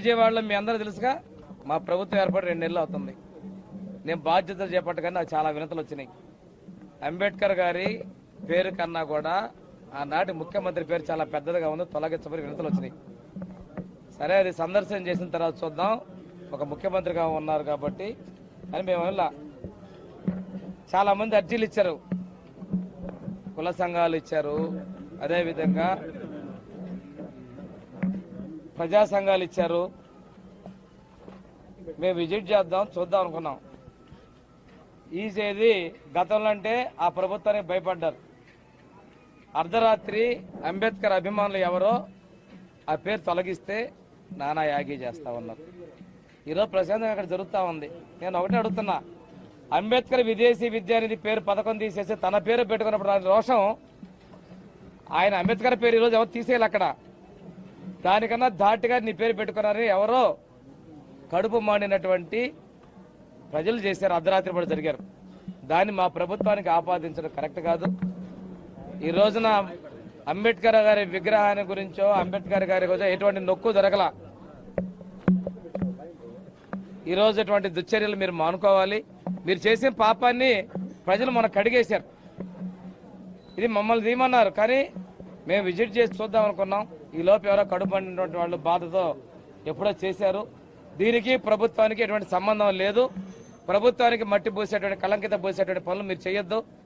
విజయవాడలో మీ అందరూ తెలుసుగా మా ప్రభుత్వం ఏర్పడి 2 నెలలు అవుతుంది. నేను బాధ్యతలు చేపట్టగానే నాకు చాలా వినతులు వచ్చినాయి. అంబేద్కర్ గారి పేరు కన్నా కూడా ఆనాటి ముఖ్యమంత్రి పేరు చాలా పెద్దదిగా ఉంది, తొలగించబడి వినతులు వచ్చినాయి. సరే, అది సందర్శన చేసిన తర్వాత చూద్దాం, ఒక ముఖ్యమంత్రిగా ఉన్నారు కాబట్టి అని మేము చాలా మంది అర్జీలు ఇచ్చారు, కుల సంఘాలు ఇచ్చారు, అదేవిధంగా ప్రజా సంఘాలు ఇచ్చారు. మేము విజిట్ చేద్దాం, చూద్దాం అనుకున్నాం. ఈసేది గతంలో అంటే ఆ ప్రభుత్వానికి భయపడ్డారు. అర్ధరాత్రి అంబేద్కర్ అభిమానులు ఎవరో ఆ పేరు తొలగిస్తే నానా యాగి చేస్తా ఉన్నారు. ఈరోజు ప్రశాంతంగా అక్కడ జరుగుతూ ఉంది. నేను ఒకటే అడుగుతున్నా, అంబేద్కర్ విదేశీ విద్యానిధి పేరు పథకం తీసేసి తన పేరు పెట్టుకున్నప్పుడు దాని రోషం, ఆయన అంబేద్కర్ పేరు ఈరోజు ఎవరు తీసేయాలి అక్కడ, దానికన్నా ధాటిగా నీ పేరు పెట్టుకున్నారని ఎవరో కడుపు మాడినటువంటి ప్రజలు చేశారు, అర్ధరాత్రి కూడా జరిగారు. దాన్ని మా ప్రభుత్వానికి ఆపాదించడం కరెక్ట్ కాదు. ఈ రోజున అంబేద్కర్ గారి విగ్రహాన్ని గురించో అంబేద్కర్ గారి గురించో ఎటువంటి నొక్కు జరగల. ఈరోజు ఎటువంటి దుశ్చర్యలు మీరు మానుకోవాలి. మీరు చేసిన పాపాన్ని ప్రజలు మనకు కడిగేశారు. ఇది మమ్మల్ని తీయమన్నారు, కానీ మేము విజిట్ చేసి చూద్దాం అనుకున్నాం. ఈ లోపు ఎవరో కడుపడినటువంటి వాళ్ళు బాధతో ఎప్పుడో చేశారు. దీనికి ప్రభుత్వానికి ఎటువంటి సంబంధం లేదు. ప్రభుత్వానికి మట్టి పోసేటువంటి, కళంకిత పోసేటువంటి పనులు మీరు చేయొద్దు.